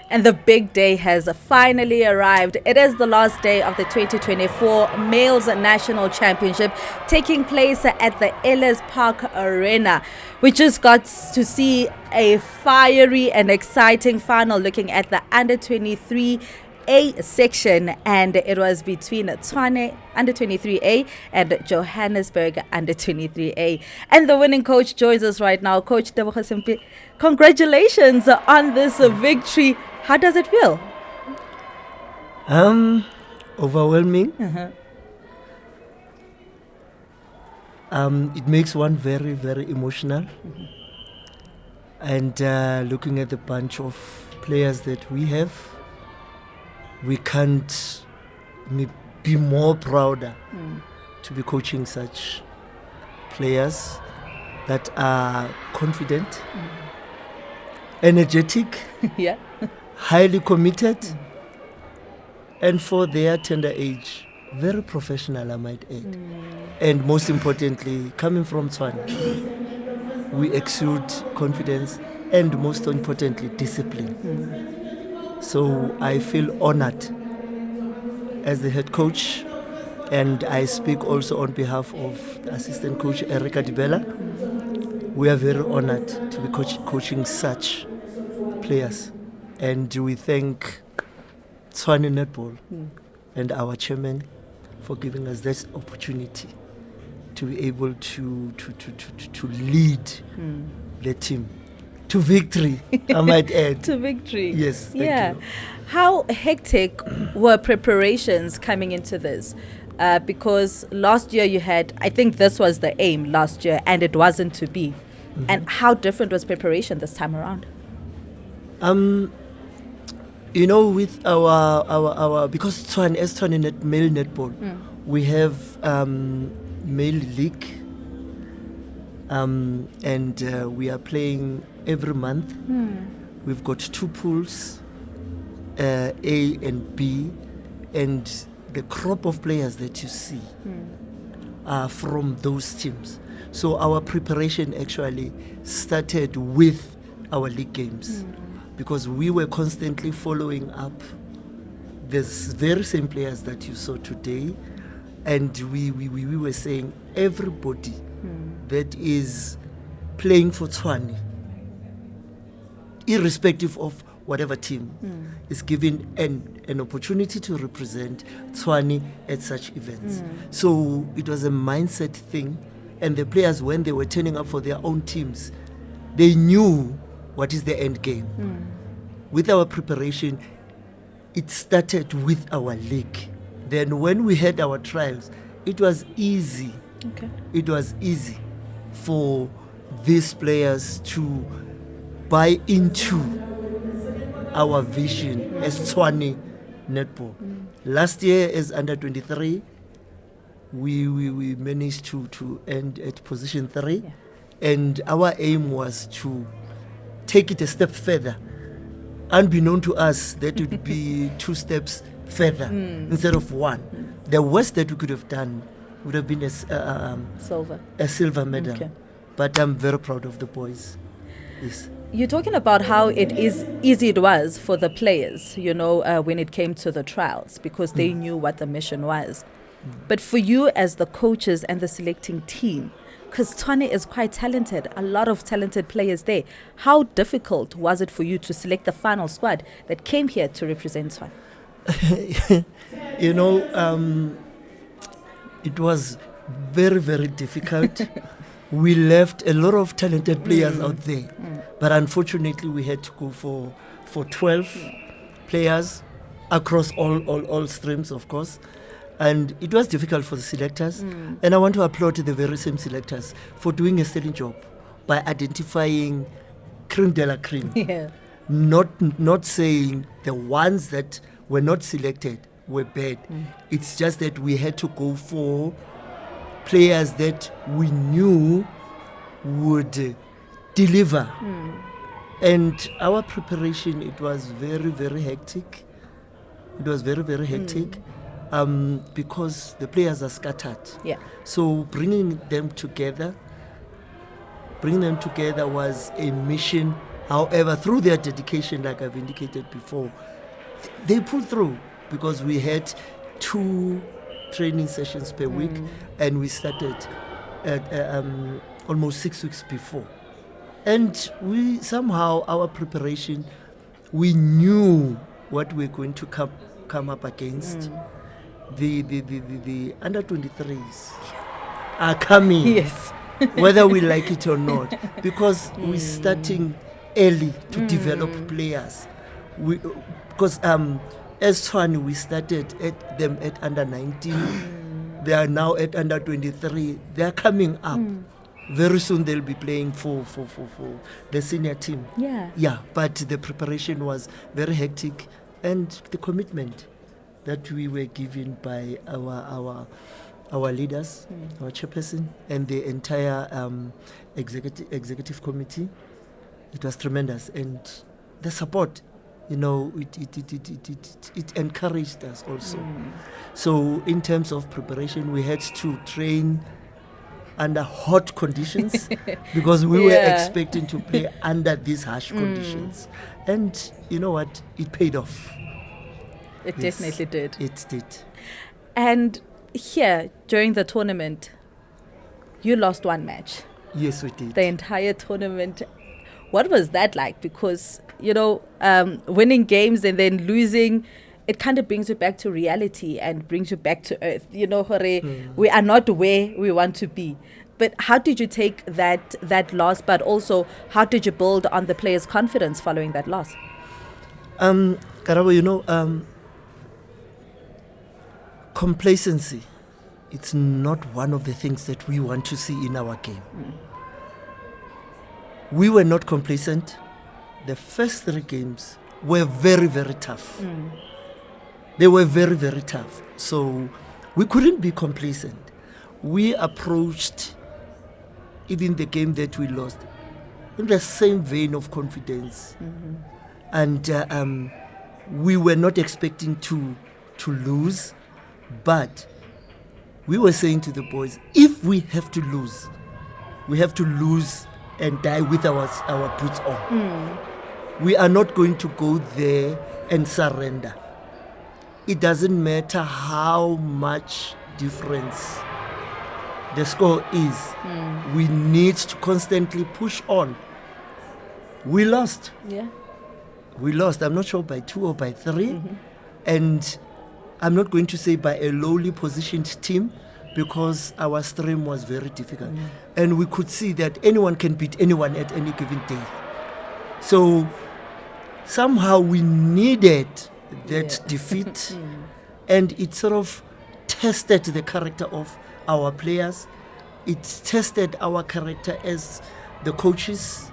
And the big day has finally arrived. It is the last day of the 2024 Males National Championship taking place at the Ellis Park Arena. We just got to see a fiery and exciting final looking at the under 23 A section, and it was between Tshwane under 23A and Johannesburg under 23A. And the winning coach joins us right now. Coach Tebogo Sempe, congratulations on this victory. How does it feel? Overwhelming. It makes one very, very emotional. And looking at the bunch of players that we have, we can't be more prouder to be coaching such players that are confident, energetic, Yeah. highly committed, and for their tender age, very professional, I might add. And most importantly, coming from Tshwane, we exude confidence and most importantly, discipline. So I feel honored as the head coach, and I speak also on behalf of the assistant coach Erica Dibella. We are very honored to be coaching such players, and we thank Tshwane Netball and our chairman for giving us this opportunity to be able to lead the team to victory, I might add. To victory. Yes, thank you. How hectic were preparations coming into this? Because last year you had, I think this was the aim last year, and it wasn't to be. And how different was preparation this time around? With our because Tshwane male netball, we have male league, and we are playing every month. We've got 2 pools, A and B, and the crop of players that you see are from those teams. So our preparation actually started with our league games, because we were constantly following up these very same players that you saw today, and we were saying everybody that is playing for Tshwane, irrespective of whatever team, is given an opportunity to represent Tshwane at such events. So it was a mindset thing, and the players, when they were turning up for their own teams, they knew what is the end game. With our preparation, it started with our league. Then when we had our trials, it was easy. Okay. It was easy for these players to buy into our vision as Tshwane Netball. Last year, as under 23, we managed to end at position 3, and our aim was to take it a step further. Unbeknown to us, that would be 2 steps further instead of 1. The worst that we could have done would have been a silver medal. Okay. But I'm very proud of the boys. Yes. You're talking about how easy it was for the players, when it came to the trials, because they knew what the mission was. But for you as the coaches and the selecting team, because Tshwane is quite talented, a lot of talented players there, how difficult was it for you to select the final squad that came here to represent Tshwane? It was very, very difficult. We left a lot of talented players out there, but unfortunately we had to go for 12 players across all streams, of course. And it was difficult for the selectors. And I want to applaud the very same selectors for doing a sterling job by identifying cream de la cream. Yeah. Not saying the ones that were not selected were bad. It's just that we had to go for players that we knew would deliver. And our preparation, it was very, very hectic. It was very, very hectic. Because the players are scattered. Yeah. So bringing them together was a mission However, through their dedication, like I've indicated before, they pulled through because we had 2 training sessions per week, and we started at almost 6 weeks before. And we somehow, our preparation, we knew what we're going to come up against. The under 23s are coming, Yes. whether we like it or not, because we're starting early to develop players. Because as Tshwane, we started them at under 19. They are now at under 23. They are coming up. Very soon they'll be playing for the senior team. Yeah. But the preparation was very hectic, and the commitment that we were given by our leaders, our chairperson, and the entire executive committee, it was tremendous. And the support, it encouraged us also. So in terms of preparation, we had to train under hot conditions because we were expecting to play under these harsh conditions. And you know what? It paid off. It definitely did. It did. And here, during the tournament, you lost 1 match. Yes, we did. The entire tournament. What was that like? Because, winning games and then losing, it kind of brings you back to reality and brings you back to earth. We are not where we want to be. But how did you take that loss, but also how did you build on the players' confidence following that loss? Karabo, complacency, it's not one of the things that we want to see in our game. We were not complacent. The first 3 games were very, very tough. They were very, very tough. So we couldn't be complacent. We approached even the game that we lost in the same vein of confidence. And we were not expecting to lose, but we were saying to the boys, if we have to lose, we have to lose and die with our boots on. We are not going to go there and surrender. It doesn't matter how much difference the score is. We need to constantly push on. We lost. Yeah. We lost. I'm not sure by 2 or by 3. And I'm not going to say by a lowly positioned team, because our stream was very difficult. And we could see that anyone can beat anyone at any given day. So somehow we needed that defeat, and it sort of tested the character of our players. It tested our character as the coaches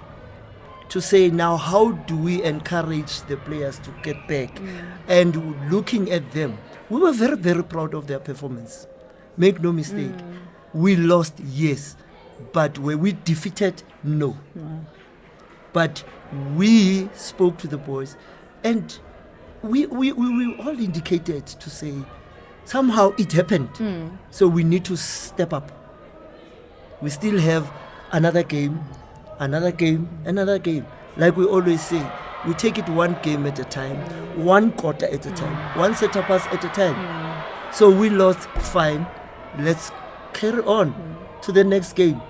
to say, now how do we encourage the players to get back? And looking at them, we were very, very proud of their performance. Make no mistake. We lost, yes. But were we defeated? No. But we spoke to the boys, and we all indicated to say, somehow it happened. So we need to step up. We still have another game, another game, another game. Like we always say, we take it 1 game at a time, 1 quarter at a time, 1 set-up pass at a time. So we lost, fine. Let's carry on to the next game,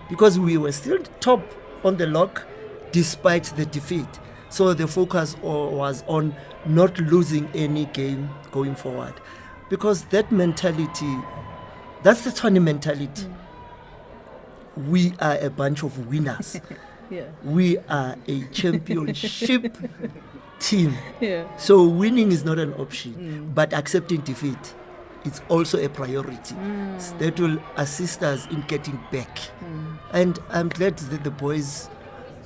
because we were still top on the lock despite the defeat. So the focus was on not losing any game going forward, because that mentality, that's the Tshwane mentality. We are a bunch of winners. We are a championship team. So winning is not an option, but accepting defeat, it's also a priority. That will assist us in getting back. And I'm glad that the boys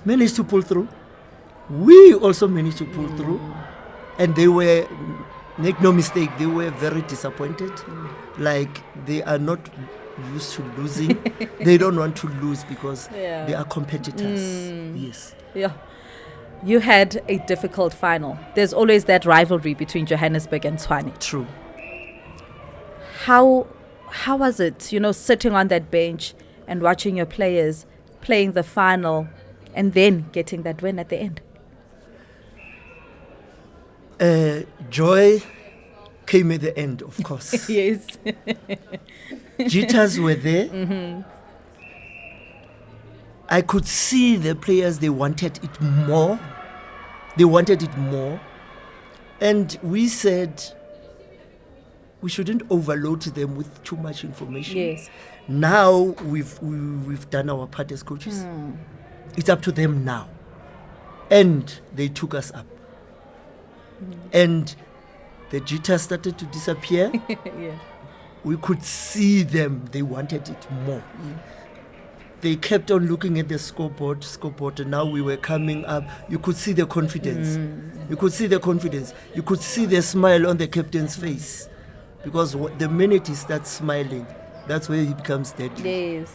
managed to pull through. We also managed to pull through. And they were, make no mistake, they were very disappointed. Like, they are not used to losing. They don't want to lose because they are competitors. Yes. Yeah. You had a difficult final. There's always that rivalry between Johannesburg and Tshwane. True. How was it, sitting on that bench and watching your players playing the final and then getting that win at the end? Joy came at the end, of course. Yes. Jitters were there. I could see the players, they wanted it more. And we said we shouldn't overload them with too much information. Yes. Now we've done our part as coaches. It's up to them now. And they took us up. And the jitters started to disappear. Yeah. We could see them. They wanted it more. They kept on looking at the scoreboard, and now we were coming up. You could see the confidence. You could see the smile on the captain's face. Because the minute he starts smiling, that's where he becomes deadly. Yes.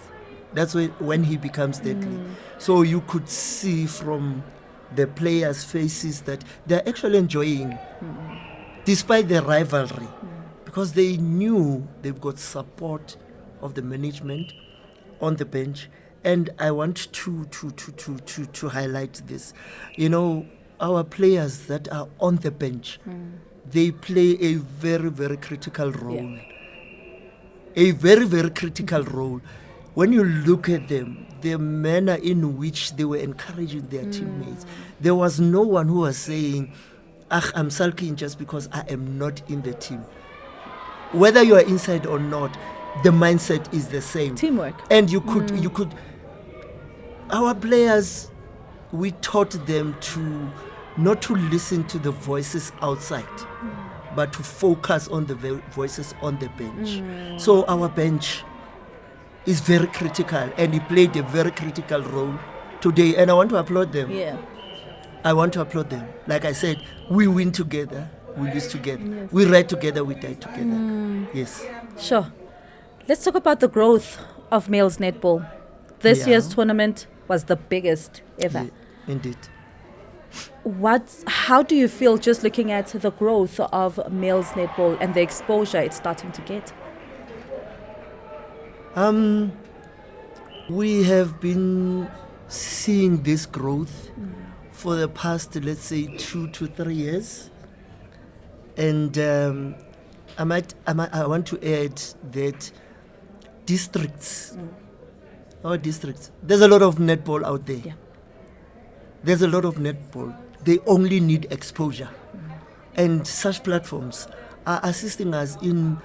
That's when he becomes deadly. So you could see from the players' faces that they're actually enjoying, despite the rivalry, because they knew they've got support of the management on the bench. And I want to highlight this. You know, our players that are on the bench, they play a very, very critical role. Yeah. A very, very critical role. When you look at them, the manner in which they were encouraging their teammates, there was no one who was saying, I'm sulking just because I am not in the team. Whether you are inside or not, the mindset is the same. Teamwork. And you could, our players, we taught them to not to listen to the voices outside, but to focus on the voices on the bench. So our bench is very critical, and he played a very critical role today, and I want to applaud them. Yeah. I want to applaud them. Like I said, we win together, we lose together. Yes. We ride together, we die together. Yes. Sure. Let's talk about the growth of males netball. This year's tournament was the biggest ever. Yeah, indeed. How do you feel just looking at the growth of males netball and the exposure it's starting to get? We have been seeing this growth for the past, let's say, 2 to 3 years. And I want to add that our districts, there's a lot of netball out there. Yeah. There's a lot of netball. They only need exposure. And such platforms are assisting us in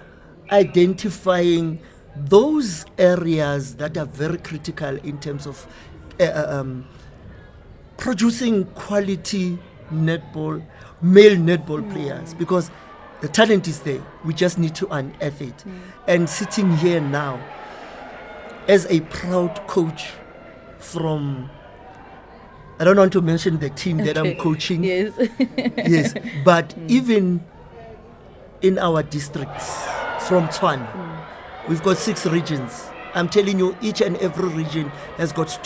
identifying those areas that are very critical in terms of producing quality netball, male netball players, because the talent is there. We just need to unearth it. And sitting here now, as a proud coach from, I don't want to mention the team that I'm coaching. Yes. Yes, but even in our districts, from Tshwane, we've got 6 regions. I'm telling you, each and every region has got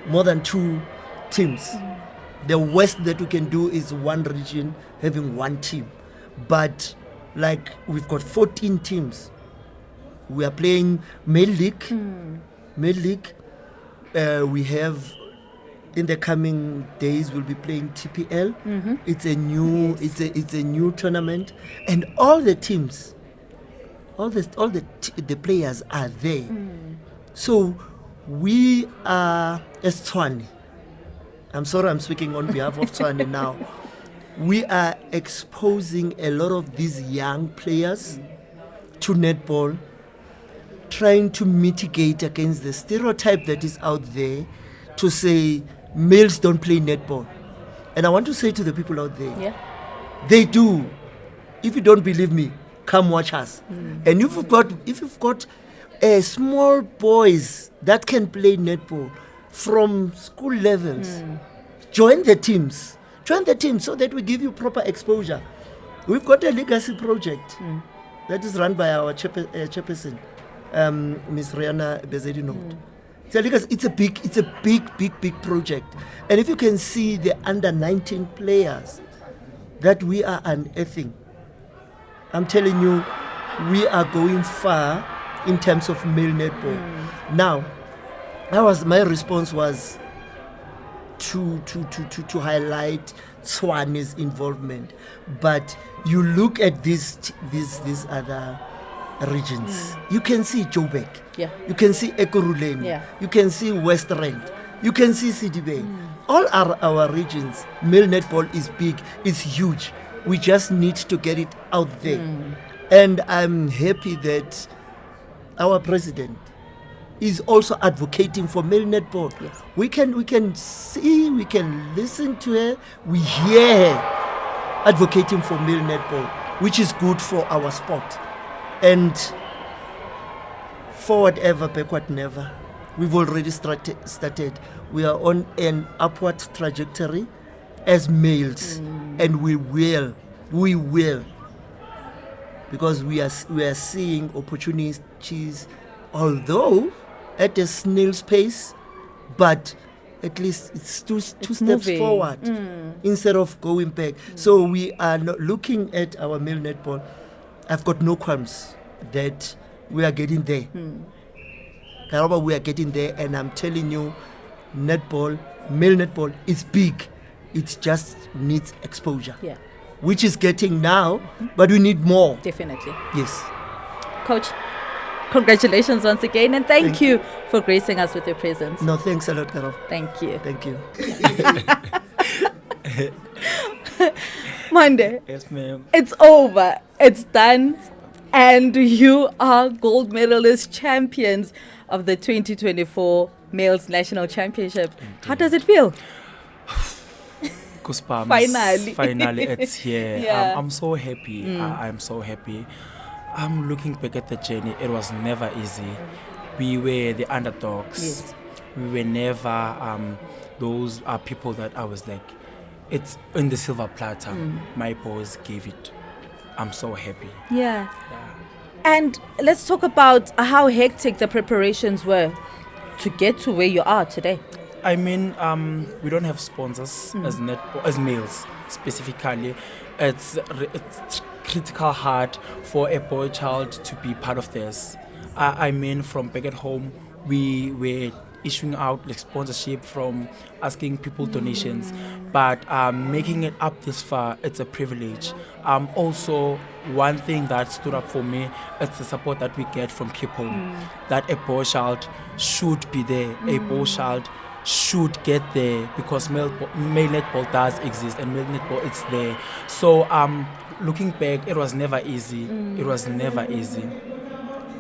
more than 2 teams. The worst that we can do is one region having 1 team. But like we've got 14 teams. We are playing male league. We have, in the coming days, we'll be playing TPL. It's a new, it's a new tournament, and all the teams, the players are there. So we are, as Tshwane, I'm sorry, I'm speaking on behalf of Tshwane now. We are exposing a lot of these young players to netball, trying to mitigate against the stereotype that is out there to say males don't play netball. And I want to say to the people out there, they do. If you don't believe me, come watch us. And if you've got small boys that can play netball from school levels, join the teams so that we give you proper exposure. We've got a legacy project that is run by our chairperson, Ms. Rihanna Bezedino. It's a big project. And if you can see the under 19 players that we are unearthing, I'm telling you, we are going far in terms of male netball. Now, my response was, to highlight Tshwane's involvement, but you look at these other regions. You can see Joburg. Yeah. You can see Ekhurhuleni. Yeah. You can see West Rand. You can see City Bay. All are our regions. Male netball is big. It's huge. We just need to get it out there. And I'm happy that our president is also advocating for male netball. Yes. We can see, we can listen to her, we hear her advocating for male netball, which is good for our sport. And forward ever, backward never. We've already started. We are on an upward trajectory as males, and we will, because we are seeing opportunities, although at a snail's pace, but at least it's two steps moving forward instead of going back. So we are looking at our male netball. I've got no qualms that we are getting there. Karaba, we are getting there, and I'm telling you, male netball is big. It just needs exposure, which is getting now, but we need more. Definitely. Yes. Coach, congratulations once again, and thank you for gracing us with your presence. No, thanks a lot, Karaba. Thank you. Thank you. Monday. Yes, ma'am. It's over. It's done. And you are gold medalist champions of the 2024 Males National Championship. How does it feel? Goosebumps. Finally, it's here. Yeah. I'm so happy. I'm so happy. I'm looking back at the journey. It was never easy. We were the underdogs. Yes. We were never those people that I was like, it's in the silver platter. My boys gave it. I'm so happy. Yeah. And let's talk about how hectic the preparations were to get to where you are today. I mean, we don't have sponsors as males specifically. It's critical hard for a boy child to be part of this. I mean, from back at home, we were issuing out like sponsorship, from asking people donations, but making it up this far, it's a privilege. Also, one thing that stood up for me, it's the support that we get from people, that a boy child should be there, a boy child should get there, because male netball does exist, and male netball it's there. So looking back, it was never easy. It was never easy.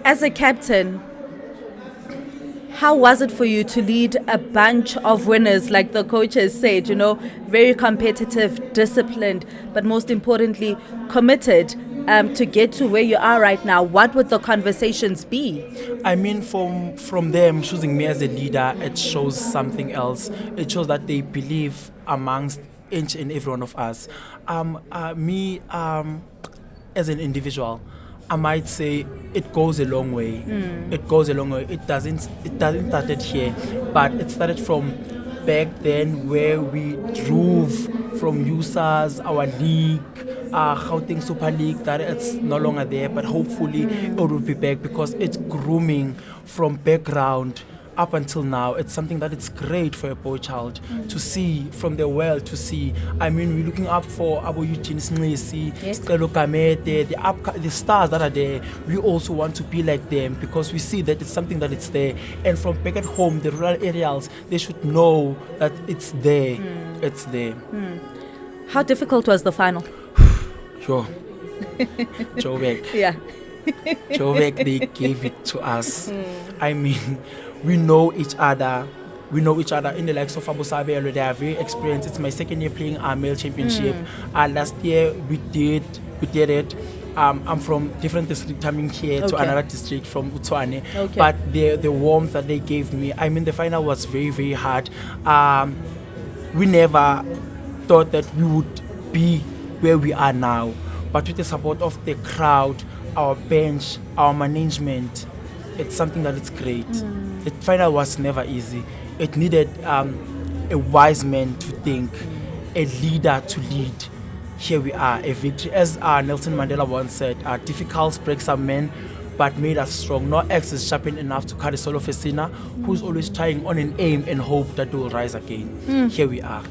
As a captain, how was it for you to lead a bunch of winners, like the coach has said, very competitive, disciplined, but most importantly, committed to get to where you are right now? What would the conversations be? I mean, from them choosing me as a leader, it shows something else. It shows that they believe amongst each and every one of us. Me, as an individual, I might say it goes a long way. It goes a long way. It doesn't start here, but it started from back then, where we drove from USA's, our league, Gauteng Super League, that it's no longer there, but hopefully it will be back, because it's grooming from background up until now. It's something that it's great for a boy child to see, from the world to see. I mean, we're looking up for U23 Sicelo Gamede, the stars that are there. We also want to be like them, because we see that it's something that it's there. And from back at home, the rural areas, they should know that it's there. It's there. How difficult was the final? Sure. Joburg. Yeah. Joburg, they gave it to us. I mean, we know each other. We know each other in the likes of Abu Sabi. They are very experienced. It's my second year playing our male championship. Last year we did it. I'm from different district, coming here to another district from Tshwane. But the warmth that they gave me, I mean, the final was very, very hard. We never thought that we would be where we are now. But with the support of the crowd, our bench, our management, it's something that it's great. The final was never easy. It needed a wise man to think, a leader to lead. Here we are, a victory. As Nelson Mandela once said, difficult breaks some men, but made us strong. No X is sharpened enough to carry Solo Fesina, who's always trying on an aim and hope that they will rise again. Here we are.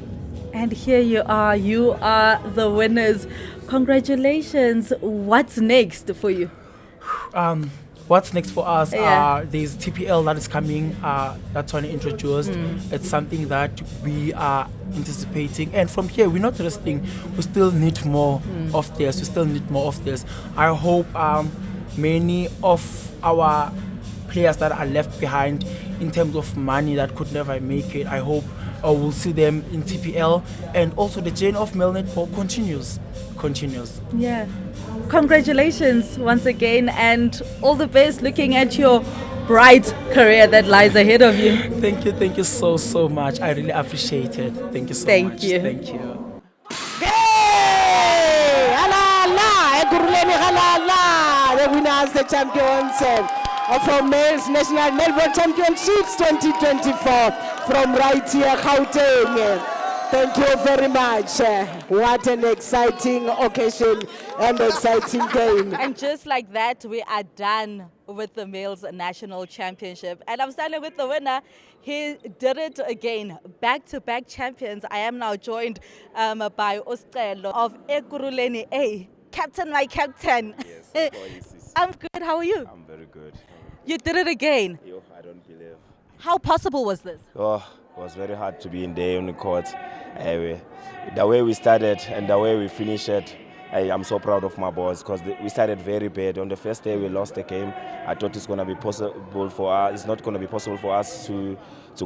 And here you are the winners. Congratulations. What's next for you? What's next for us? Yeah. There's TPL that is coming, that's when introduced. It's something that we are anticipating. And from here, we're not resting. We still need more of this. I hope many of our players that are left behind in terms of money that could never make it, I hope we'll see them in TPL. And also the journey of male netball continues. Yeah. Congratulations once again, and all the best looking at your bright career that lies ahead of you. Thank you so much. I really appreciate it. Thank you so much. Thank you. Hey! Halala! Ekhurhuleni halala! The winners, the champions from Males National Netball Championships 2024 from right here, Gauteng. Thank you very much. What an exciting occasion and exciting game. And just like that, we are done with the Males National Championship. And I'm standing with the winner. He did it again. Back-to-back champions. I am now joined by Sicelo of Ekhurhuleni. Hey, captain, my captain. Yes, I'm good. How are you? I'm very good. You did it again. Yo, I don't believe. How possible was this? Oh, it was very hard to be in there on the court. The way we started and the way we finished it, I'm so proud of my boys because we started very bad. On the first day we lost the game. I thought it's gonna be possible for us. It's not gonna be possible for us to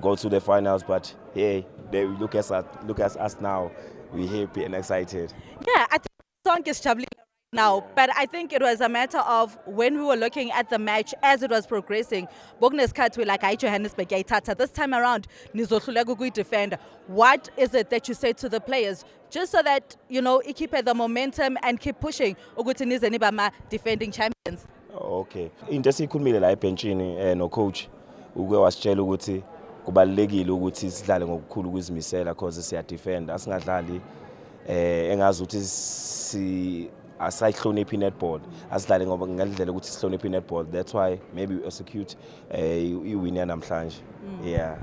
go to the finals. But hey, look at us now. We're happy and excited. Yeah, I think the song is jubbling now, but I think it was a matter of when we were looking at the match as it was progressing. Bognes cut we like Johannesburg Tata. This time around, Nizohluleka defend. What is it that you say to the players, just so that you keep the momentum and keep pushing? Ukuthi nize niba defending champions. Okay. Into esikhulumile la ebenchini no coach uke wasitshela ukuthi kubalekile ukuthi sidlale ngokukhulu ukuzimisela because siya defend. Asingadlali engazi ukuthi asayihloniphi netball asidlale ngoba ngendlela ukuthi sihloniphi netball. That's why maybe we execute iwin namhlanje. Yeah.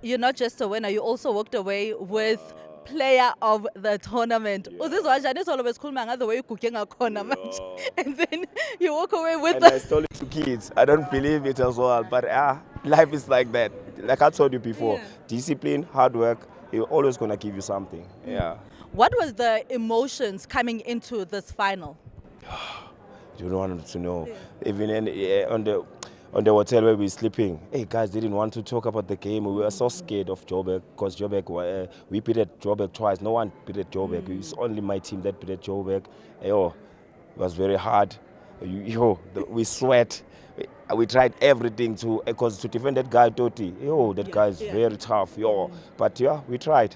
You're not just a winner, you also walked away with player of the tournament. Uzizwa njani isolo besikhuluma ngazo way uguge ngakhona manje? And then you walk away with I stole it to kids. I don't believe it as well, but life is like that. Like I told you before, discipline, hard work, you're always going to give you something. Yeah. What was the emotions coming into this final? You don't want to know. Even on the hotel where we were sleeping, hey guys didn't want to talk about the game. We were so scared of Joburg because Joburg, we beat Joburg twice. No one beat Joburg. It's only my team that beat Joburg. It was very hard. We sweat. We tried everything to defend that guy Toti. That guy is very tough. But we tried.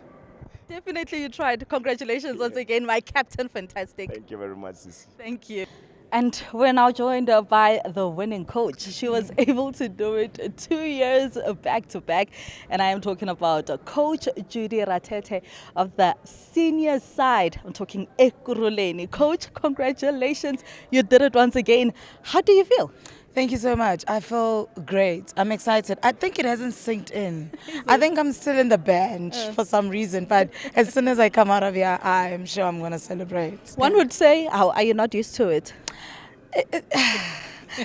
Definitely you tried. Congratulations once again, my captain. Fantastic. Thank you very much, Sisi. Thank you. And we're now joined by the winning coach. She was able to do it 2 years back to back. And I am talking about Coach Judy Rathethe of the senior side. I'm talking Ekhurhuleni. Coach, congratulations. You did it once again. How do you feel? Thank you so much. I feel great. I'm excited. I think it hasn't synced in. I think I'm still in the bench for some reason. But as soon as I come out of here, I am sure I'm going to celebrate. One would say, how are you not used to it?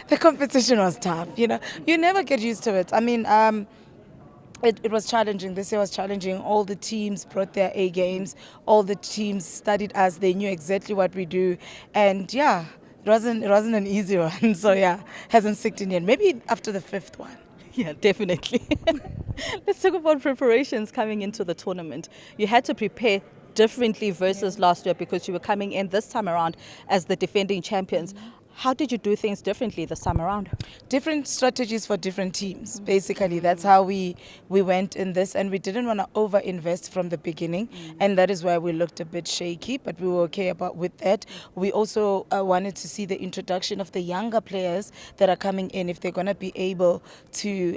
The competition was tough. You never get used to it. I mean, it was challenging. This year was challenging. All the teams brought their A games. All the teams studied us. They knew exactly what we do. And it wasn't an easy one. So hasn't sicked in yet. Maybe after the fifth one. Yeah, definitely. Let's talk about preparations coming into the tournament. You had to prepare differently versus last year because you were coming in this time around as the defending champions. How did you do things differently this time around? Different strategies for different teams. Basically, that's how we went in this, and we didn't want to over-invest from the beginning, and that is why we looked a bit shaky, but we were okay with that. We also wanted to see the introduction of the younger players that are coming in, if they're going to be able to,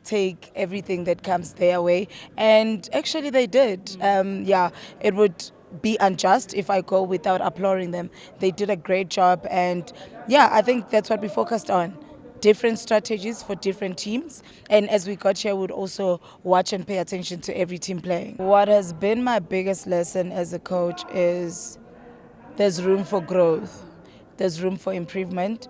take everything that comes their way. And actually they did. It would be unjust if I go without applauding them. They did a great job, and yeah, I think that's what we focused on. Different strategies for different teams, and as we got here, we'd also watch and pay attention to every team playing. What has been my biggest lesson as a coach is there's room for growth, there's room for improvement,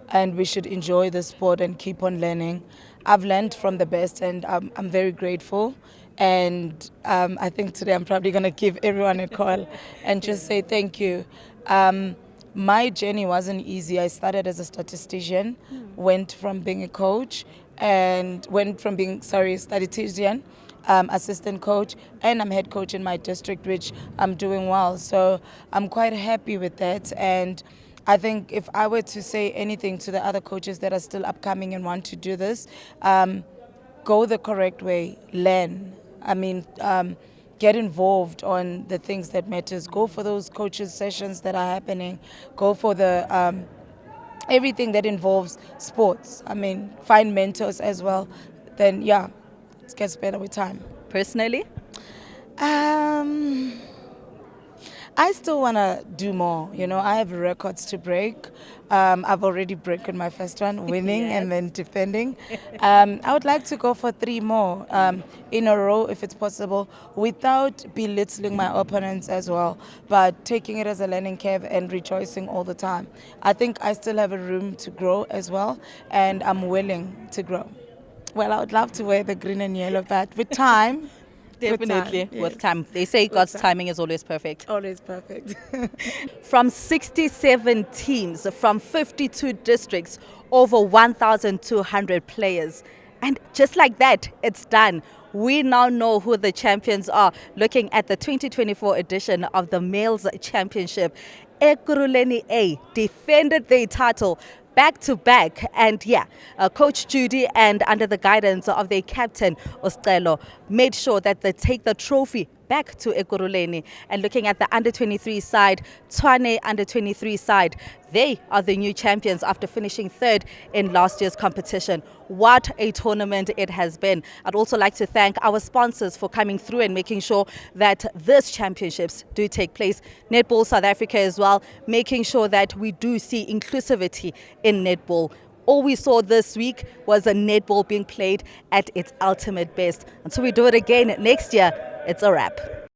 and we should enjoy the sport and keep on learning. I've learned from the best, and I'm very grateful. And I think today I'm probably going to give everyone a call and just say thank you. My journey wasn't easy. I started as a statistician, went from being a coach, and went from being, statistician, assistant coach, and I'm head coach in my district, which I'm doing well. So I'm quite happy with that. And I think if I were to say anything to the other coaches that are still upcoming and want to do this, go the correct way, learn. Get involved on the things that matters. Go for those coaches sessions that are happening. Go for the everything that involves sports. Find mentors as well. Then it gets better with time. Personally? I still want to do more. I have records to break. I've already broken my first one, winning and then defending. I would like to go for 3 more in a row if it's possible, without belittling my opponents as well, but taking it as a learning curve and rejoicing all the time. I think I still have a room to grow as well, and I'm willing to grow. Well, I would love to wear the green and yellow, but with time... Definitely, yes. with time. They say God's timing is always perfect. Always perfect. From 67 teams, from 52 districts, over 1,200 players. And just like that, it's done. We now know who the champions are. Looking at the 2024 edition of the Males Championship, Ekhurhuleni A defended their title back-to-back, and Coach Judy, and under the guidance of their captain Sicelo, made sure that they take the trophy back to Ekhurhuleni. And looking at the under-23 side, Tshwane under-23 side, they are the new champions after finishing 3rd in last year's competition. What a tournament it has been. I'd also like to thank our sponsors for coming through and making sure that these championships do take place. Netball South Africa as well, making sure that we do see inclusivity in netball. All we saw this week was a netball being played at its ultimate best. Until we do it again next year, it's a wrap.